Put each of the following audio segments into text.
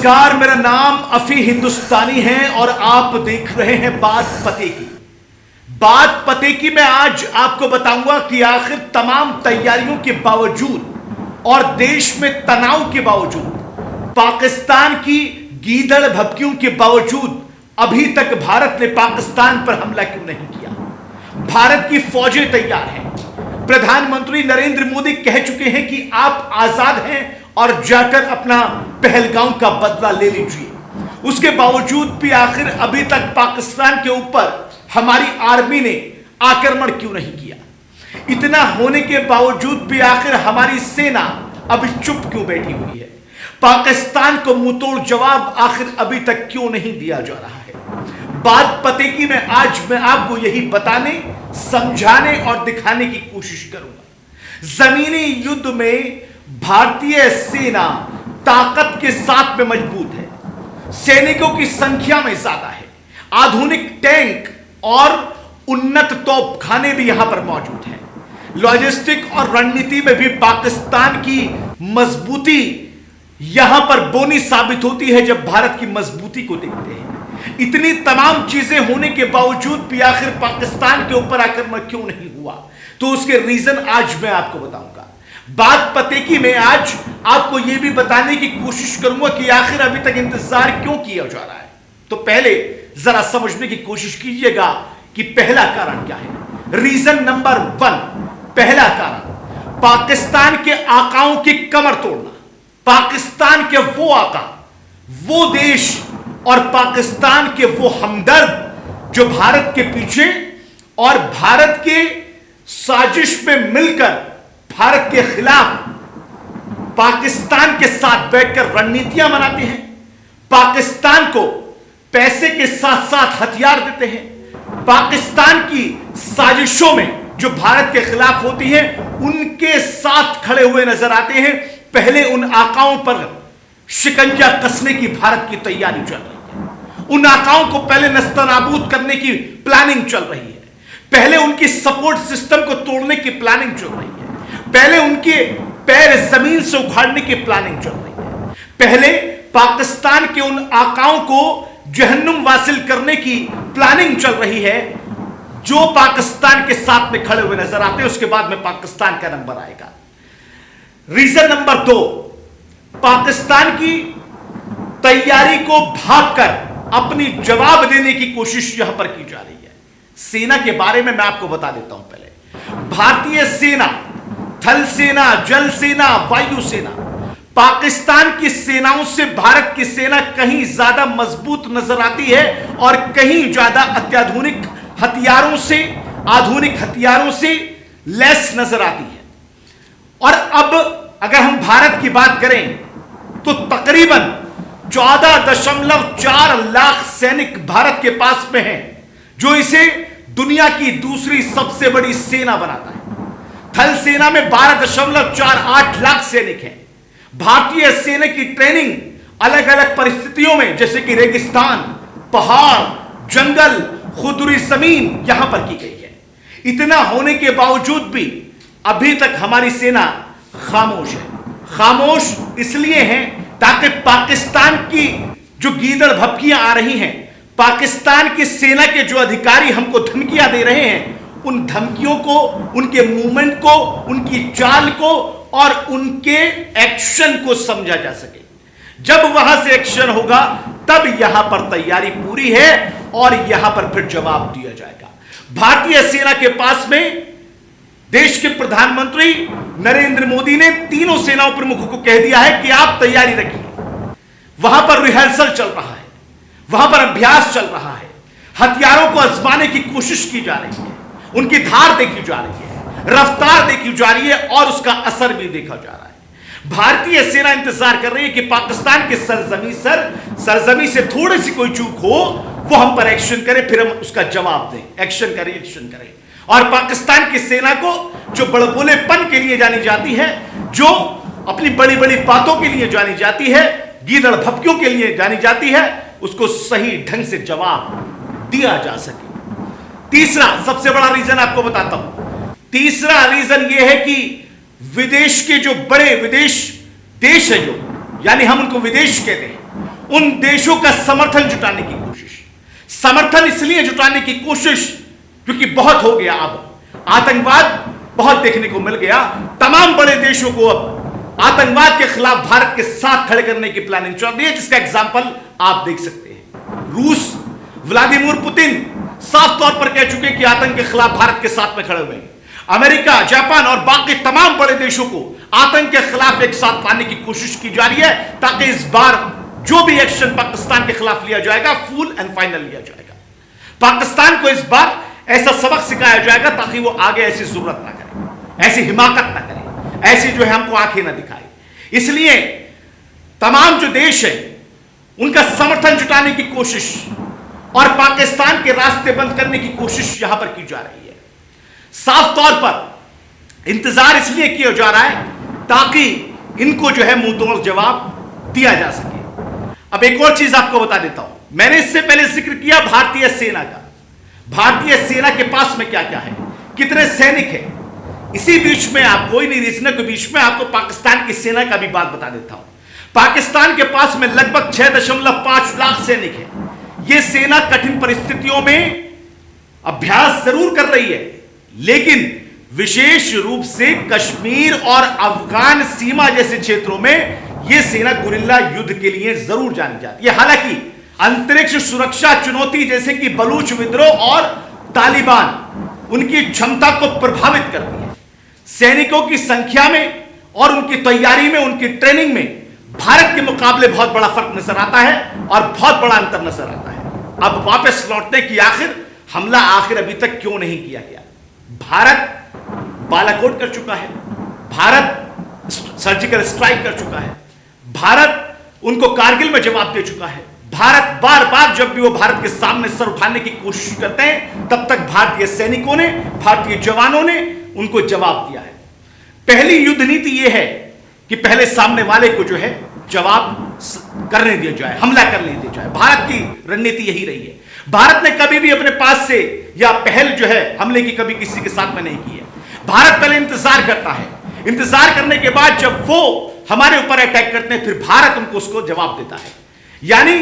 नमस्कार, मेरा नाम अफी हिंदुस्तानी है और आप देख रहे हैं बात पते की। बात पते की मैं आज आपको बताऊंगा कि आखिर तमाम तैयारियों के बावजूद और देश में तनाव के बावजूद, पाकिस्तान की गीदड़ भभकियों के बावजूद अभी तक भारत ने पाकिस्तान पर हमला क्यों नहीं किया। भारत की फौजें तैयार हैं। प्रधानमंत्री नरेंद्र मोदी कह चुके हैं कि आप आजाद हैं और जाकर अपना पहलगाम का बदला ले लीजिए। उसके बावजूद भी आखिर अभी तक पाकिस्तान के ऊपर हमारी आर्मी ने आक्रमण क्यों नहीं किया। इतना होने के बावजूद भी आखिर हमारी सेना अभी चुप क्यों बैठी हुई है। पाकिस्तान को मुंहतोड़ जवाब आखिर अभी तक क्यों नहीं दिया जा रहा है। बात पते की मैं आपको यही बताने, समझाने और दिखाने की कोशिश करूंगा। जमीनी युद्ध में भारतीय सेना ताकत के साथ में मजबूत है। सैनिकों की संख्या में ज्यादा है। आधुनिक टैंक और उन्नत तोपखाने भी यहां पर मौजूद हैं। लॉजिस्टिक और रणनीति में भी पाकिस्तान की मजबूती यहां पर बोनी साबित होती है जब भारत की मजबूती को देखते हैं। इतनी तमाम चीजें होने के बावजूद भी आखिर पाकिस्तान के ऊपर आक्रमण क्यों नहीं हुआ, तो उसके रीजन आज मैं आपको बताऊंगा। बात पते की मैं आज आपको यह भी बताने की कोशिश करूंगा कि आखिर अभी तक इंतजार क्यों किया जा रहा है। तो पहले जरा समझने की कोशिश कीजिएगा कि पहला कारण क्या है। रीजन नंबर 1, पहला कारण पाकिस्तान के आकाओं की कमर तोड़ना। पाकिस्तान के वो आका, वो देश और पाकिस्तान के वो हमदर्द जो भारत के पीछे और भारत के साजिश में मिलकर भारत के खिलाफ पाकिस्तान के साथ बैठकर रणनीतियां बनाते हैं, पाकिस्तान को पैसे के साथ साथ हथियार देते हैं, पाकिस्तान की साजिशों में जो भारत के खिलाफ होती है उनके साथ खड़े हुए नजर आते हैं। पहले उन आकाओं पर शिकंजा कसने की भारत की तैयारी चल रही है। उन आकाओं को पहले नस्तनाबूद करने की प्लानिंग चल रही है। पहले उनकी सपोर्ट सिस्टम को तोड़ने की प्लानिंग चल रही है। पहले उनके पैर जमीन से उखाड़ने की प्लानिंग चल रही है। पहले पाकिस्तान के उन आकाओं को जहन्नुम वासिल करने की प्लानिंग चल रही है जो पाकिस्तान के साथ में खड़े हुए नजर आते हैं। उसके बाद में पाकिस्तान का नंबर आएगा। रीजन नंबर 2, पाकिस्तान की तैयारी को भागकर अपनी जवाब देने की कोशिश यहां पर की जा रही है। सेना के बारे में मैं आपको बता देता हूं। पहले भारतीय सेना, थल सेना, जल सेना, वायु सेना, पाकिस्तान की सेनाओं से भारत की सेना कहीं ज्यादा मजबूत नजर आती है और कहीं ज्यादा अत्याधुनिक हथियारों से, आधुनिक हथियारों से लैस नजर आती है। और अब अगर हम भारत की बात करें तो तकरीबन 14.4 लाख सैनिक भारत के पास में हैं, जो इसे दुनिया की दूसरी सबसे बड़ी सेना बनाता है। थल सेना में 12.48 लाख सैनिक हैं। भारतीय सेना की ट्रेनिंग अलग अलग परिस्थितियों में, जैसे कि रेगिस्तान, पहाड़, जंगल, खुदरी जमीन, यहां पर की गई है। इतना होने के बावजूद भी अभी तक हमारी सेना खामोश है। खामोश इसलिए है ताकि पाकिस्तान की जो गीदड़ भभकियां आ रही हैं, पाकिस्तान की सेना के जो अधिकारी हमको धमकियां दे रहे हैं, उन धमकियों को, उनके मूवमेंट को, उनकी चाल को और उनके एक्शन को समझा जा सके। जब वहां से एक्शन होगा तब यहां पर तैयारी पूरी है और यहां पर फिर जवाब दिया जाएगा। भारतीय सेना के पास में देश के प्रधानमंत्री नरेंद्र मोदी ने तीनों सेनाओं प्रमुखों को कह दिया है कि आप तैयारी रखिए। वहां पर रिहर्सल चल रहा है, वहां पर अभ्यास चल रहा है, हथियारों को आजमाने की कोशिश की जा रही है, उनकी धार देखी जा रही है, रफ्तार देखी जा रही है और उसका असर भी देखा जा रहा है। भारतीय सेना इंतजार कर रही है कि पाकिस्तान के सरजमी से थोड़ी सी कोई चूक हो, वो हम पर एक्शन करे, फिर हम उसका जवाब दें। एक्शन करें। और पाकिस्तान की सेना को जो बड़बोलेपन के लिए जानी जाती है, जो अपनी बड़ी बड़ी बातों के लिए जानी जाती है, गीदड़ भभकियों के लिए जानी जाती है, उसको सही ढंग से जवाब दिया जा सके। तीसरा सबसे बड़ा रीजन आपको बताता हूं। तीसरा रीजन यह है कि विदेश के जो बड़े विदेश देश है, जो यानी हम उनको विदेश कहते हैं, उन देशों का समर्थन जुटाने की कोशिश। समर्थन इसलिए जुटाने की कोशिश क्योंकि बहुत हो गया, अब आतंकवाद बहुत देखने को मिल गया। तमाम बड़े देशों को अब आतंकवाद के खिलाफ भारत के साथ खड़े करने की प्लानिंग चल रही है, जिसका एग्जाम्पल आप देख सकते हैं। रूस, व्लादिमीर पुतिन साफ तौर पर कह चुके कि आतंक के खिलाफ भारत के साथ में खड़े हुए हैं। अमेरिका, जापान और बाकी तमाम बड़े देशों को आतंक के खिलाफ एक साथ लाने की कोशिश की जा रही है, ताकि इस बार जो भी एक्शन पाकिस्तान के खिलाफ लिया जाएगा फुल एंड फाइनल लिया जाएगा। पाकिस्तान को इस बार ऐसा सबक सिखाया जाएगा ताकि वो आगे ऐसी जरूरत ना करे, ऐसी हिमाकत ना करे, ऐसी जो है हमको आंखें ना दिखाए। इसलिए तमाम जो देश है उनका समर्थन जुटाने की कोशिश और पाकिस्तान के रास्ते बंद करने की कोशिश यहां पर की जा रही है। साफ तौर पर इंतजार इसलिए किया जा रहा है ताकि इनको जो है मुंह तोड़ जवाब दिया जा सके। अब एक और चीज आपको बता देता हूं, मैंने इससे पहले जिक्र किया भारतीय सेना का। भारतीय सेना के पास में क्या क्या है, कितने सैनिक हैं। इसी बीच में आपको, इन रीजनों के बीच में आपको पाकिस्तान की सेना का भी बात बता देता हूं। पाकिस्तान के पास में लगभग 6.5 लाख सैनिक है। यह सेना कठिन परिस्थितियों में अभ्यास जरूर कर रही है, लेकिन विशेष रूप से कश्मीर और अफगान सीमा जैसे क्षेत्रों में यह सेना गुरिल्ला युद्ध के लिए जरूर जानी जाती है। हालांकि अंतरिक्ष सुरक्षा चुनौती जैसे कि बलूच विद्रोह और तालिबान उनकी क्षमता को प्रभावित करती है। सैनिकों की संख्या में और उनकी तैयारी में, उनकी ट्रेनिंग में भारत के मुकाबले बहुत बड़ा फर्क नजर आता है और बहुत बड़ा अंतर नजर आता है। अब वापस लौटने की आखिर हमला अभी तक क्यों नहीं किया गया। भारत बालाकोट कर चुका है, भारत सर्जिकल स्ट्राइक कर चुका है, भारत उनको कारगिल में जवाब दे चुका है। भारत बार बार जब भी वो भारत के सामने सर उठाने की कोशिश करते हैं, तब तक भारतीय सैनिकों ने, भारतीय जवानों ने उनको जवाब दिया है। पहली युद्ध नीति यह है कि पहले सामने वाले को जो है जवाब करने दिया जाए, हमला करने दिया जाए। भारत की रणनीति यही रही है। भारत ने कभी भी अपने पास से या पहल जो है हमले की कभी किसी के साथ में नहीं की है। भारत पहले इंतजार करता है, इंतजार करने के बाद जब वो हमारे ऊपर अटैक करते हैं, फिर भारत उनको उसको जवाब देता है। यानी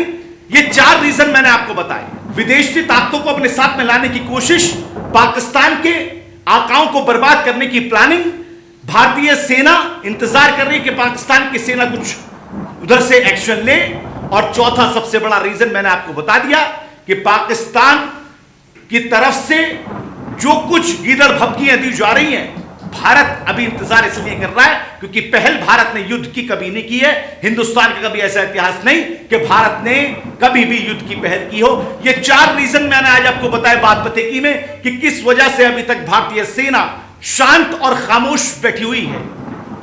ये 4 रीजन मैंने आपको बताए। विदेशी ताकतों को अपने साथ में लाने की कोशिश, पाकिस्तान के आकाओं को बर्बाद करने की प्लानिंग, भारतीय सेना इंतजार कर रही है कि पाकिस्तान की सेना कुछ उधर से एक्शन ले, और चौथा सबसे बड़ा रीजन मैंने आपको बता दिया कि पाकिस्तान की तरफ से जो कुछ गीदड़ भभकियां दी जा रही हैं, भारत अभी इंतजार इसलिए कर रहा है क्योंकि पहल भारत ने युद्ध की कभी नहीं की है। हिंदुस्तान का कभी ऐसा इतिहास नहीं कि भारत ने कभी भी युद्ध की पहल की हो। ये 4 रीजन मैंने आज आपको बताया बात पतेगी में कि किस वजह से अभी तक भारतीय सेना शांत और खामोश बैठी हुई है।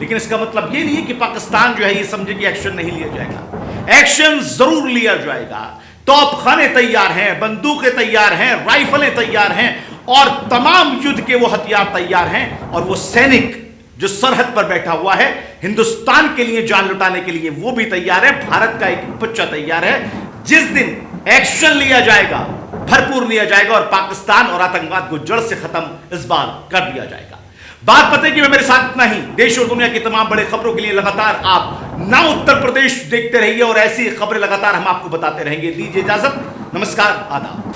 लेकिन इसका मतलब ये नहीं है कि पाकिस्तान जो है ये समझे कि एक्शन नहीं लिया जाएगा। एक्शन जरूर लिया जाएगा। तोपखाने तैयार हैं, बंदूकें तैयार हैं, राइफलें तैयार हैं और तमाम युद्ध के वो हथियार तैयार हैं। और वो सैनिक जो सरहद पर बैठा हुआ है हिंदुस्तान के लिए जान लुटाने के लिए, वो भी तैयार है। भारत का एक बच्चा तैयार है। जिस दिन एक्शन लिया जाएगा, भरपूर लिया जाएगा और पाकिस्तान और आतंकवाद को जड़ से खत्म इस बार कर दिया जाएगा। बात पते कि मैं मेरे साथ इतना ही। देश और दुनिया की तमाम बड़े खबरों के लिए लगातार आप ना उत्तर प्रदेश देखते रहिए और ऐसी खबरें लगातार हम आपको बताते रहेंगे। दीजिए इजाजत, नमस्कार, आदाब।